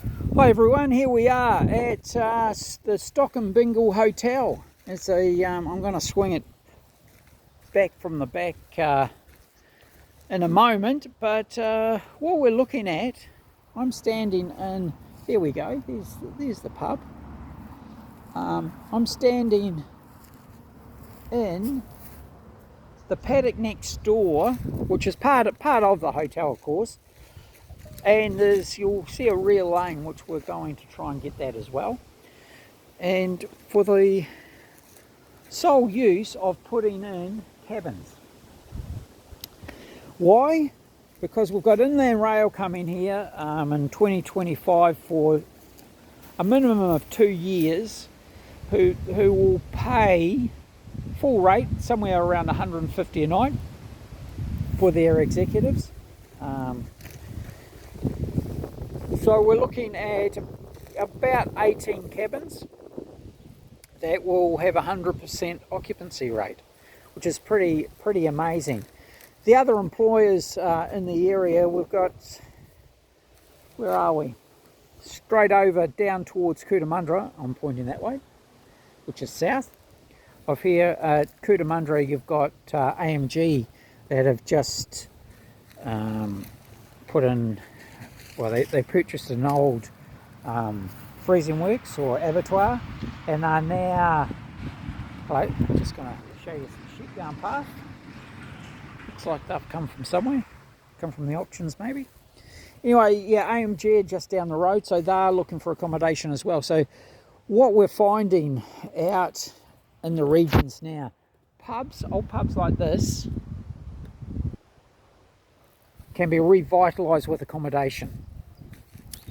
Hi everyone, here we are at the Stockinbingal Hotel. It's a, I'm going to swing it back from the back in a moment, but what we're looking at, I'm standing in, there we go, there's the pub. I'm standing in the paddock next door, which is part of the hotel, of course. And you'll see a rear lane, which we're going to try and get that as well. And for the sole use of putting in cabins. Why? Because we've got Inland Rail coming here in 2025 for a minimum of 2 years, who will pay full rate, somewhere around 150 a night for their executives. So we're looking at about 18 cabins that will have 100% occupancy rate, which is pretty amazing. The other employers in the area, we've got, where are we? Straight over down towards Cootamundra, I'm pointing that way, which is south of here. At Cootamundra you've got AMG that have just put in, well, they purchased an old freezing works or abattoir, and are now, I'm just going to show you some sheep going past. Looks like they've come from somewhere, come from the auctions maybe. Anyway, yeah, AMG are just down the road, so they're looking for accommodation as well. So what we're finding out in the regions now, old pubs like this can be revitalised with accommodation.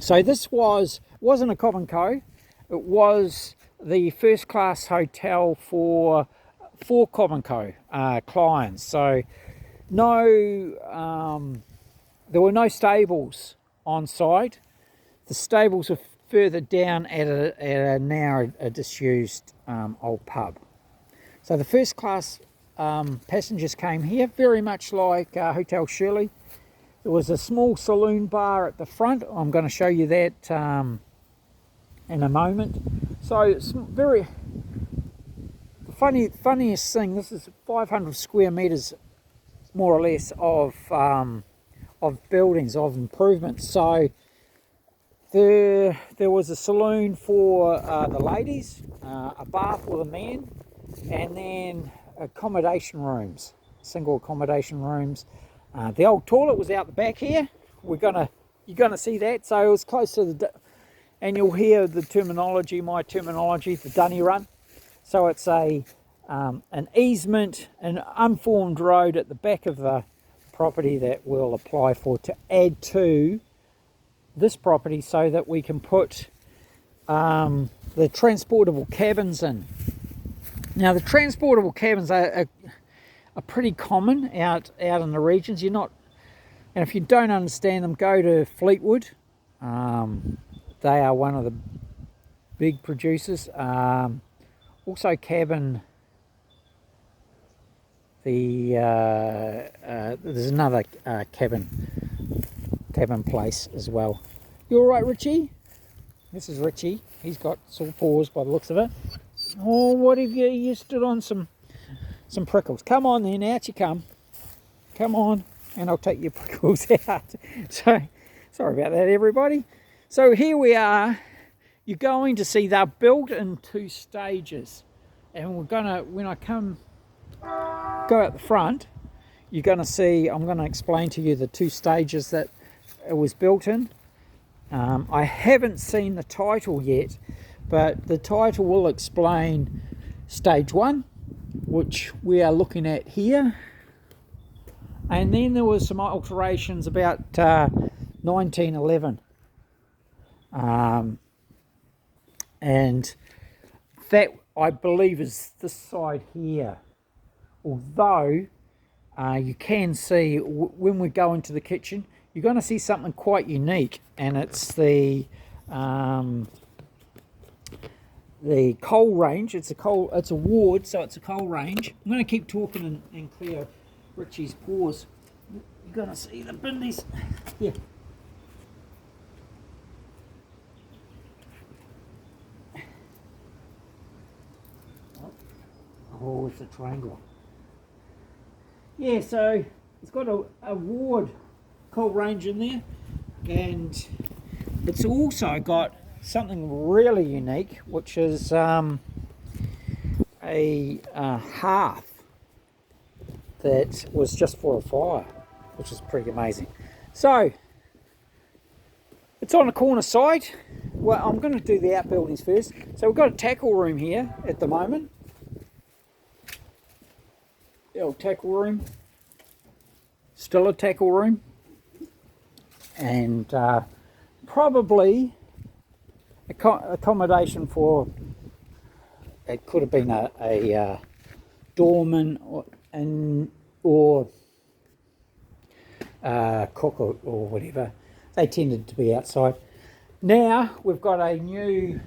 So this wasn't a Cobb & Co. It was the first class hotel for Cobb & Co. Clients. So no, there were no stables on site. The stables were further down at a now a disused old pub. So the first class passengers came here, very much like Hotel Shirley. There was a small saloon bar at the front. I'm going to show you that in a moment. So it's very funniest thing. This is 500 square meters, more or less, of buildings, of improvements. So there was a saloon for the ladies, a bar for the men, and then accommodation rooms, single accommodation rooms. The old toilet was out the back here. You're gonna see that. So it was close to and you'll hear the terminology, my terminology, the dunny run. So it's an easement, an unformed road at the back of the property that we'll apply for to add to this property, so that we can put the transportable cabins in. Now the transportable cabins are pretty common out in the regions. And if you don't understand them, go to Fleetwood. They are one of the big producers. Also cabin, there's another cabin place as well. You all right, Richie? This is Richie. He's got sore paws by the looks of it. Oh, what have you stood on some prickles? Come on then, out you come. Come on, and I'll take your prickles out. So, sorry about that, everybody. So here we are. You're going to see they're built in 2 stages. And when I go out the front, you're going to see, I'm going to explain to you the 2 stages that it was built in. I haven't seen the title yet, but the title will explain stage 1, which we are looking at here, and then there was some alterations about 1911, and that I believe is this side here, although you can see when we go into the kitchen, you're going to see something quite unique, and it's the coal range. It's a ward, so it's a coal range. I'm going to keep talking and clear Richie's paws. You're going to see the bindies. Yeah. Oh, it's a triangle. Yeah, so it's got a Ward cold range in there, and it's also got something really unique, which is a hearth that was just for a fire, which is pretty amazing. So it's on a corner site. Well, I'm going to do the outbuildings first. So we've got a tackle room here at the moment. The old tackle room. Still a tackle room. And probably accommodation for, it could have been a doorman or cook or whatever. They tended to be outside. Now we've got a new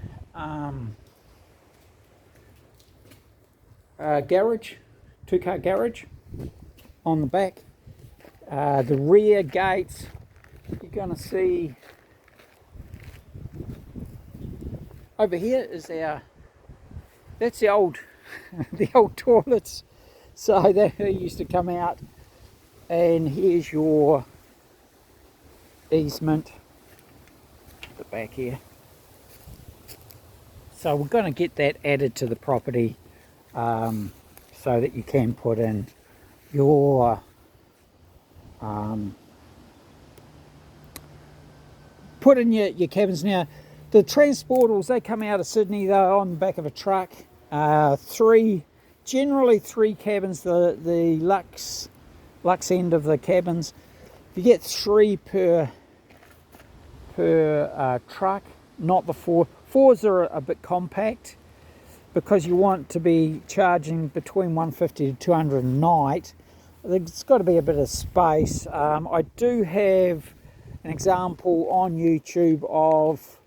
garage, 2-car garage on the back. The rear gates, you're going to see over here is that's the old the old toilets. So they used to come out, and here's your easement at the back here. So we're going to get that added to the property, so that you can put in your your cabins. Now the transportals, they come out of Sydney, they're on the back of a truck. Generally three cabins, the Lux end of the cabins. You get 3 per truck, not the 4. 4s are a bit compact because you want to be charging between 150 to 200 a night. There's got to be a bit of space. I do have an example on YouTube of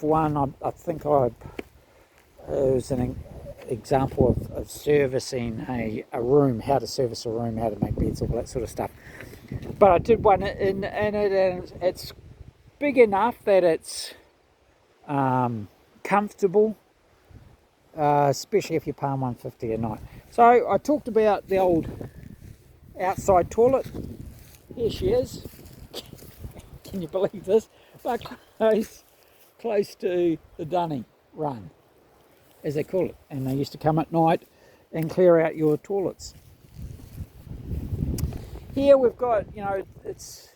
one. I think it was an example of servicing a room, how to service a room, how to make beds, all that sort of stuff. But I did one in it, and it's big enough that it's comfortable, especially if you're paying $150 a night. So I talked about the old outside toilet. Here she is. Can you believe this? But close to the dunny run, as they call it. And they used to come at night and clear out your toilets. Here we've got, it's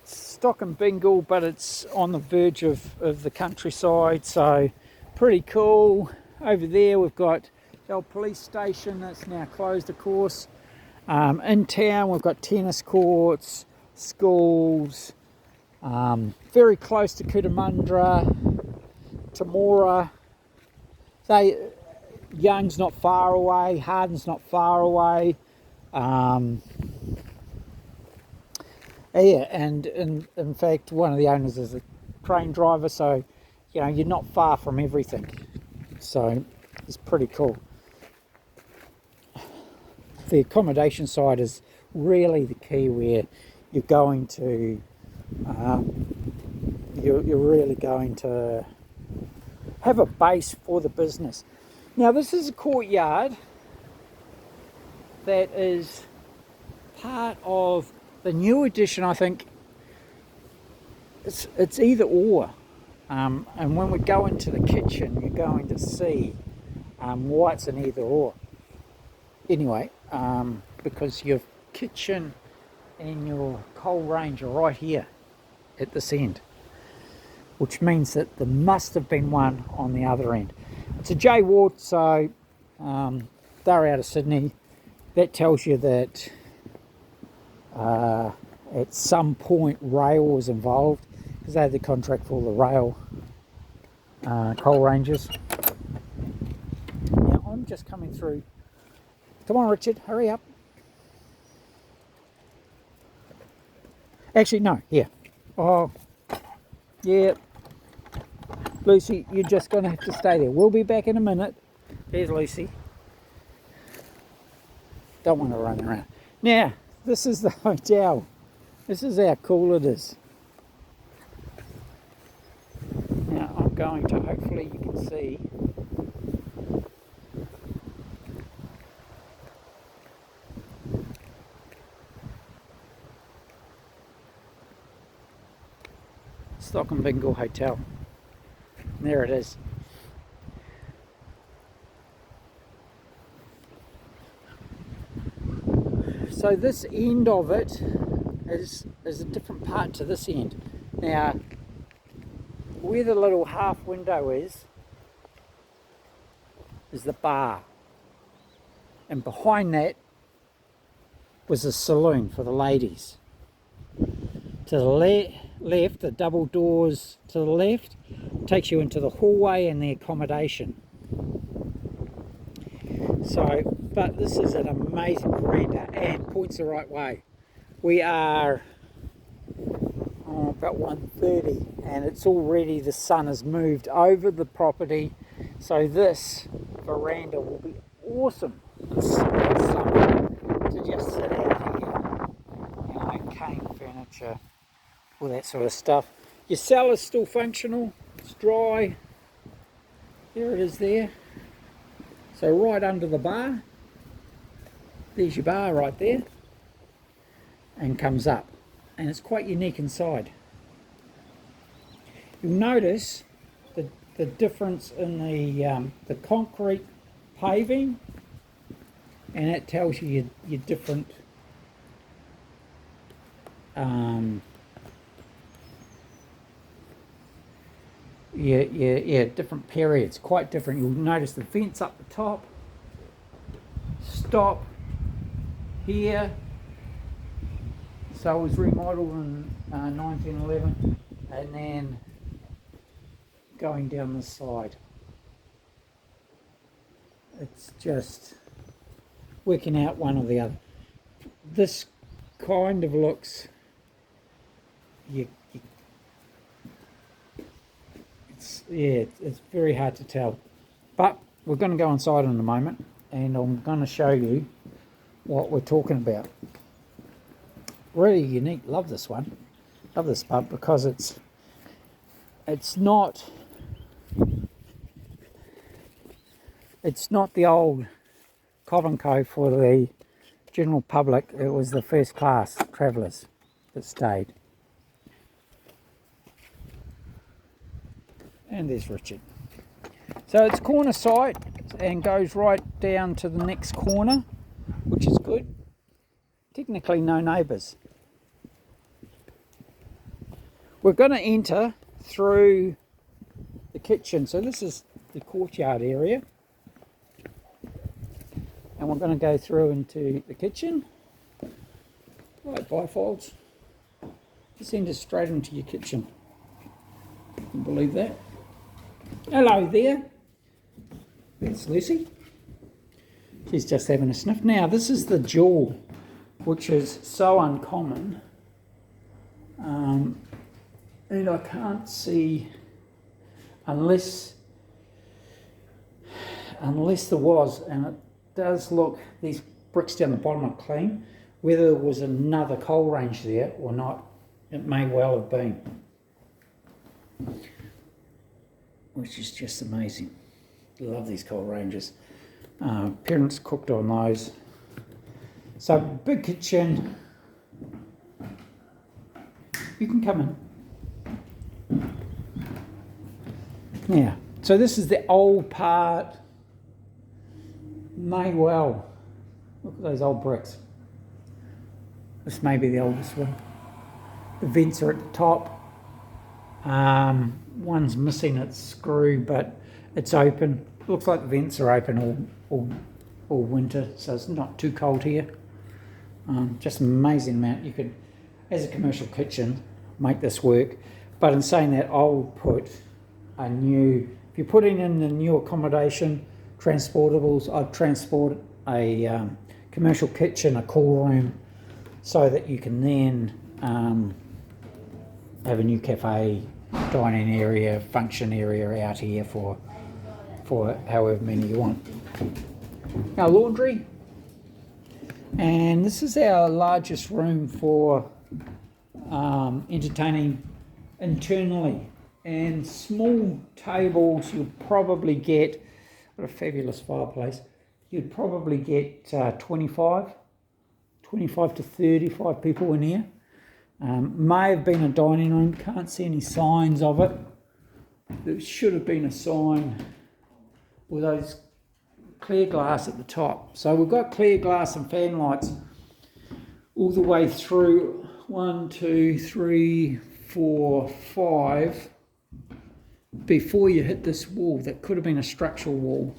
Stockinbingal, but it's on the verge of the countryside, so pretty cool. Over there we've got the old police station that's now closed, of course. In town we've got tennis courts, schools, very close to Cootamundra, Tamora. Young's not far away, Harden's not far away. Yeah, and in fact, one of the owners is a train driver, so you're not far from everything. So it's pretty cool. The accommodation side is really the key, where you're going to you're really going to have a base for the business. Now this is a courtyard that is part of the new addition. I think it's either or, and when we go into the kitchen, you're going to see why it's an either or. Anyway, because your kitchen and your cold range are right here at this end, which means that there must have been one on the other end. It's a J Ward, so they're out of Sydney. That tells you that at some point rail was involved, because they had the contract for the rail coal ranges. Now I'm just coming through. Come on, Richard, hurry up. Actually, no, here. Oh, yeah. Lucy, you're just going to have to stay there. We'll be back in a minute. There's Lucy. Don't want to run around. Now, this is the hotel. This is how cool it is. Now, I'm going to, hopefully you can see. Stockinbingal Hotel. And there it is. So this end of it is a different part to this end. Now, where the little half window is the bar. And behind that was a saloon for the ladies. To the left, the double doors to the left, takes you into the hallway and the accommodation. So, but this is an amazing veranda and points the right way. We are about 1:30 and it's already, the sun has moved over the property. So this veranda will be awesome in summer to just sit out here. You know, cane furniture, all that sort of stuff. Your cellar's still functional, it's dry. There it is there. So right under the bar, there's your bar right there, and comes up. And it's quite unique inside. You'll notice the difference in the concrete paving, and it tells you your different different periods, quite different. You'll notice the vents up the top stop here. So it was remodeled in 1911, and then going down the side. It's just working out one or the other. This kind of looks, it's very hard to tell. But we're going to go inside in a moment, and I'm going to show you what we're talking about. Really unique. Love this one. Love this pub because it's not the old Cove for the general public. It was the first class travellers that stayed. And there's Richard. So it's corner site and goes right down to the next corner, which is good. Technically no neighbours. We're going to enter through the kitchen. So this is the courtyard area. And we're going to go through into the kitchen. Right, bifolds. Just enter straight into your kitchen. Can you believe that? Hello there. That's Lucy. She's just having a sniff. Now, this is the jewel, which is so uncommon. And I can't see, unless there was, and it does look, these bricks down the bottom are clean. Whether there was another coal range there or not, it may well have been. Which is just amazing. Love these coal ranges. Parents cooked on those. So big kitchen. You can come in. Yeah, so this is the old part. May well. Look at those old bricks. This may be the oldest one. The vents are at the top. One's missing its screw, but it's open. Looks like the vents are open all winter, so it's not too cold here. Just an amazing amount. You could, as a commercial kitchen, make this work. But in saying that, I'll put a new, if you're putting in the new accommodation, transportables, I'd transport a commercial kitchen, a cool room, so that you can then have a new cafe, dining area, function area out here for however many you want. Our laundry, and this is our largest room for entertaining internally, and small tables. You'll probably get, what a fabulous fireplace, you'd probably get 25 to 35 people in here. May have been a dining room, can't see any signs of it. There should have been a sign with those clear glass at the top. So we've got clear glass and fan lights all the way through 1, 2, 3, 4, 5 before you hit this wall. That could have been a structural wall.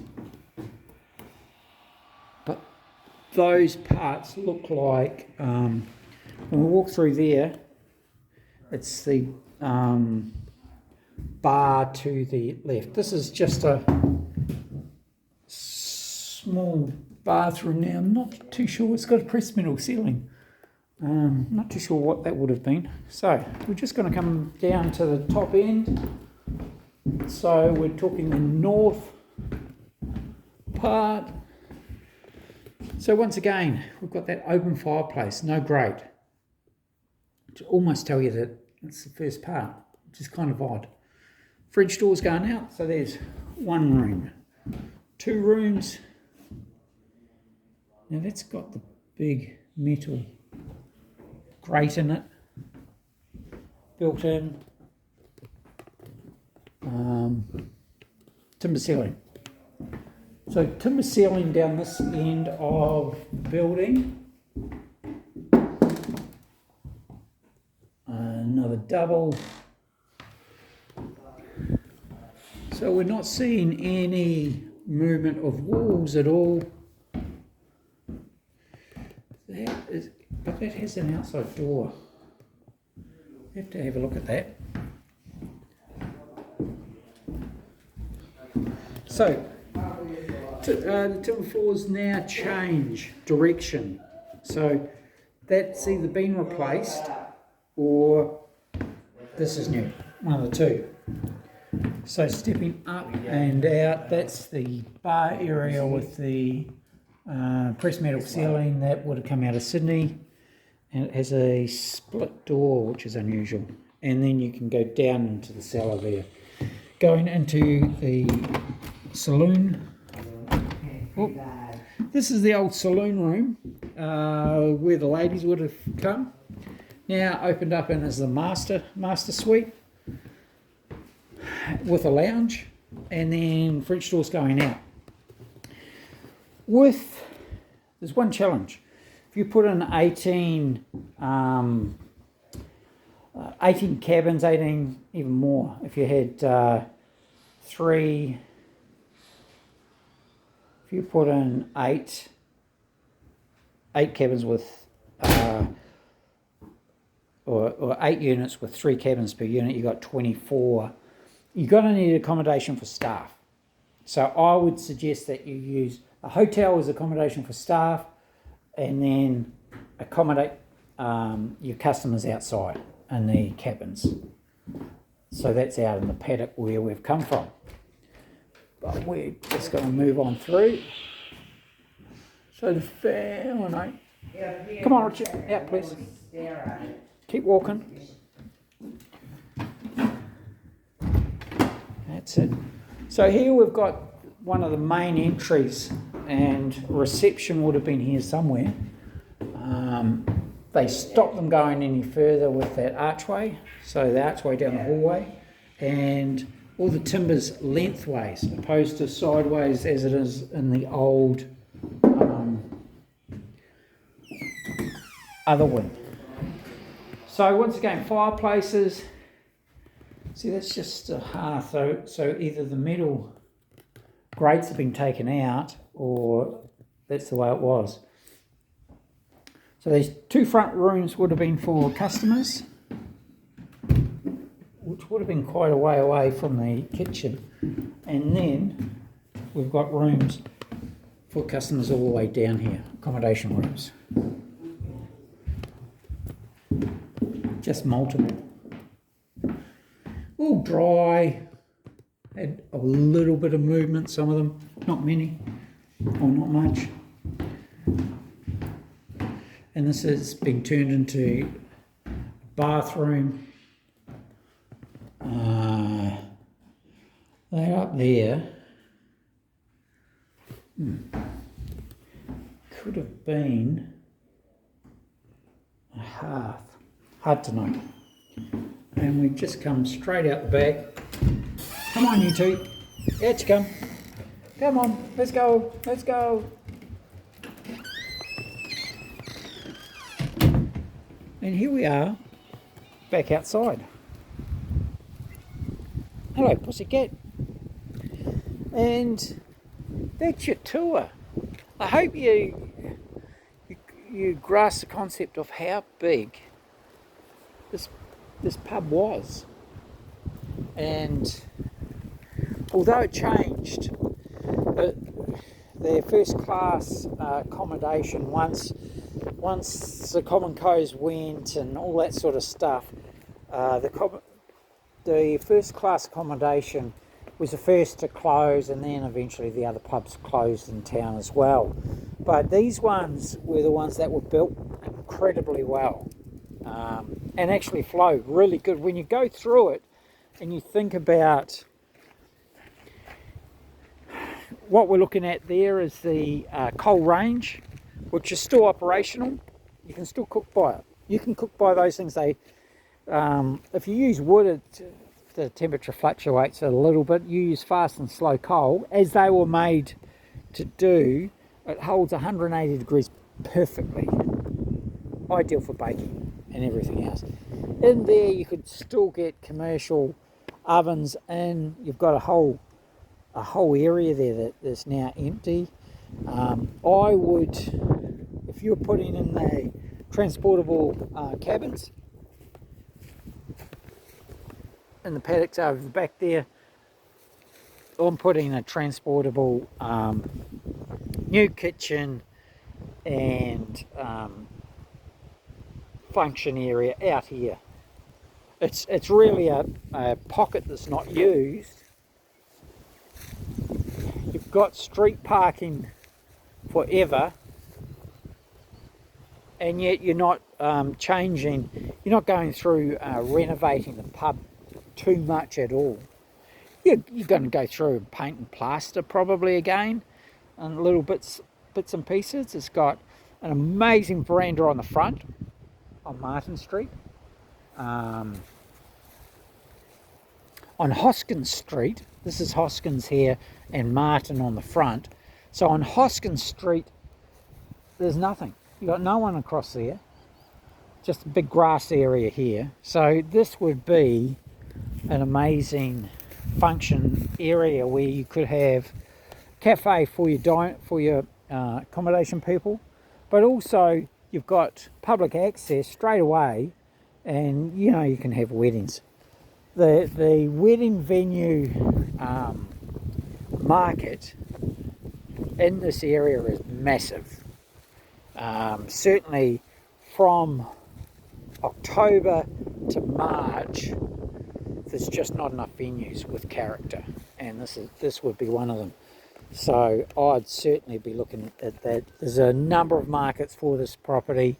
But those parts look like, when we walk through there, it's the bar to the left. This is just a small bathroom now. I'm not too sure. It's got a pressed metal ceiling. Not too sure what that would have been. So we're just going to come down to the top end. So we're talking the north part. So once again, we've got that open fireplace, no grate. To almost tell you that it's the first part, which is kind of odd. Fridge door's going out, so there's one room. 2 rooms. Now that's got the big metal grate in it, built in. Timber ceiling. So timber ceiling down this end of the building. Another double. So we're not seeing any movement of walls at all. But that has an outside door. You have to have a look at that. So, the timber floors now change direction. So, that's either been replaced or this is new, one of the two. So, stepping up and out, that's the bar area with the pressed metal ceiling. That would have come out of Sydney. And it has a split door, which is unusual. And then you can go down into the cellar there. Going into the saloon. Oh, this is the old saloon room where the ladies would have come. Now opened up in as the master suite with a lounge, and then French doors going out. There's one challenge. If you put in 18 cabins, 18 even more, if you had 3, if you put in 8 cabins with or 8 units with 3 cabins per unit, you got 24. You're going to need accommodation for staff. So I would suggest that you use a hotel as accommodation for staff, and then accommodate your customers outside in the cabins. So that's out in the paddock where we've come from. But we're just going to move on through. So the family, come on Richard, out please. Keep walking. That's it. So here we've got one of the main entries, and reception would have been here somewhere. They stopped them going any further with that archway, so the archway down the hallway, and all the timbers lengthways opposed to sideways as it is in the old other wing. So once again, fireplaces. See, that's just a hearth, so either the metal grates have been taken out, or that's the way it was. So these 2 front rooms would have been for customers, which would have been quite a way away from the kitchen. And then we've got rooms for customers all the way down here, accommodation rooms. Just multiple. All dry, had a little bit of movement, some of them, not many, or not much. And this has been turned into a bathroom. They're up there. Could have been a hard to know. And we've just come straight out the back. Come on, you two. Out you come. Come on, let's go, let's go. And here we are, back outside. Hello, pussycat. And that's your tour. I hope you grasp the concept of how big this pub was. And although it changed, their first class accommodation once the common codes went and all that sort of stuff, the first class accommodation was the first to close, and then eventually the other pubs closed in town as well. But these ones were the ones that were built incredibly well, and actually flowed really good. When you go through it and you think about what we're looking at, there is the coal range, which is still operational. You can still cook by it. You can cook by those things. They, if you use wood, the temperature fluctuates a little bit. You use fast and slow coal, as they were made to do. It holds 180 degrees perfectly, ideal for baking and everything else. In there, you could still get commercial ovens, and you've got a whole area there that's now empty. I would, if you're putting in the transportable cabins in the paddocks over the back there, I'm putting a transportable new kitchen and function area out here. It's really a pocket that's not used. You've got street parking forever, and yet you're not changing, you're not going through renovating the pub too much at all. You're going to go through and paint and plaster probably again, and little bits and pieces. It's got an amazing veranda on the front on Martin Street. On Hoskins Street, this is Hoskins here and Martin on the front. So on Hoskins Street, there's nothing. You've got no one across there, just a big grass area here. So this would be an amazing function area where you could have cafe for your accommodation people, but also you've got public access straight away, and you can have weddings. The wedding venue market in this area is massive. Certainly from October to March, there's just not enough venues with character, and this would be one of them. So I'd certainly be looking at that. There's a number of markets for this property,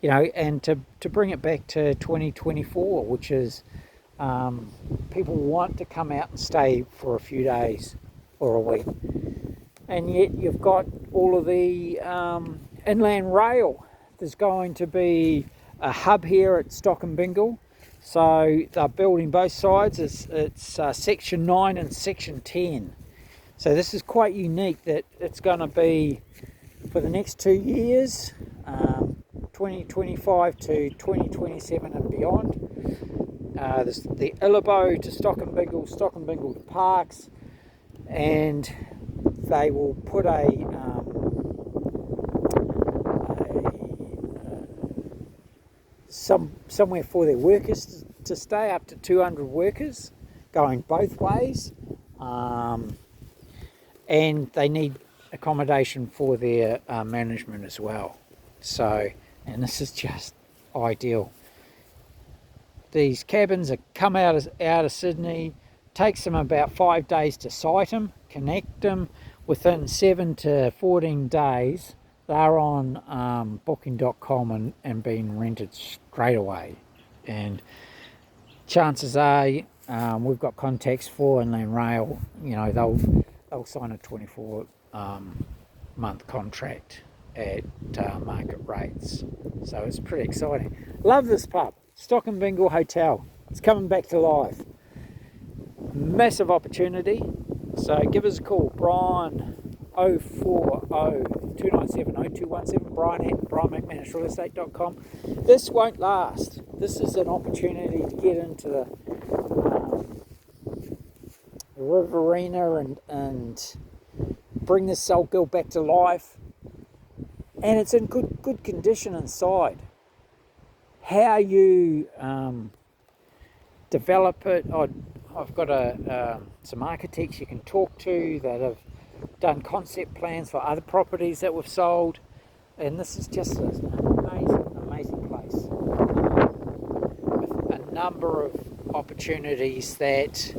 and to bring it back to 2024, which is people want to come out and stay for a few days or a week, and yet you've got all of the inland rail. There's going to be a hub here at Stockinbingal, so they're building both sides. It's section 9 and section 10. So this is quite unique that it's going to be for the next 2 years, 2025 to 2027 and beyond. There's the Illabo to Stockinbingal, Stockinbingal to Parks, and they will put somewhere for their workers to stay, up to 200 workers going both ways, and they need accommodation for their management as well. So, and this is just ideal. These cabins are come out of Sydney. Takes them about 5 days to site them, connect them. Within 7 to 14 days, they're on booking.com and being rented straight away. And chances are, we've got contacts for Inland Rail. They'll sign a 24 month contract at market rates. So it's pretty exciting. Love this pub. Stockinbingal Hotel. It's coming back to life. Massive opportunity. So give us a call, Brian 0402970217, Brian at brianmcmanusrealestate.com. This won't last. This is an opportunity to get into the Riverina and bring this Salt Gill back to life. And it's in good condition inside. How you develop it, I've got some architects you can talk to that have done concept plans for other properties that we've sold, and this is just an amazing place with a number of opportunities that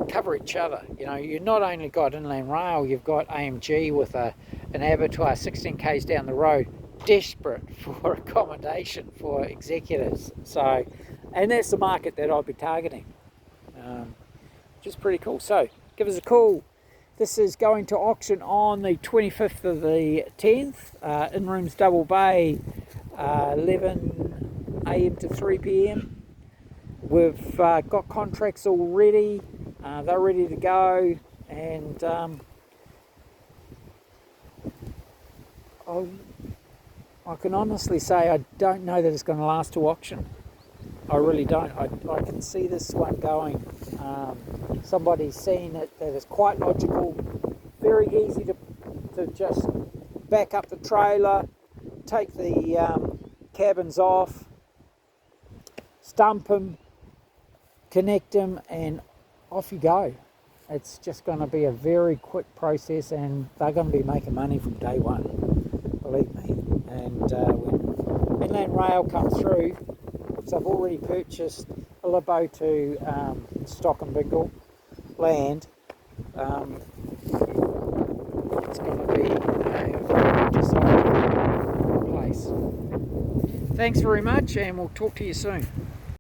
cover each other. You know, you've not only got Inland Rail, you've got AMG with an abattoir 16 k's down the road, desperate for accommodation for executives. So, and that's the market that I'll be targeting, which is pretty cool. So give us a call. This is going to auction on the 25th of the 10th, Inrooms double bay, 11am to 3pm. We've got contracts already. They're ready to go, and I can honestly say I don't know that it's going to last to auction. I really don't. I can see this one going. Somebody's seen it that is quite logical, very easy to just back up the trailer, take the cabins off, stump them, connect them, and off you go. It's just going to be a very quick process, and they're going to be making money from day one, believe me. And when Inland Rail comes through, so I've already purchased a Labo to Stockinbingal land, it's going to be a very desirable place. Thanks very much, and we'll talk to you soon.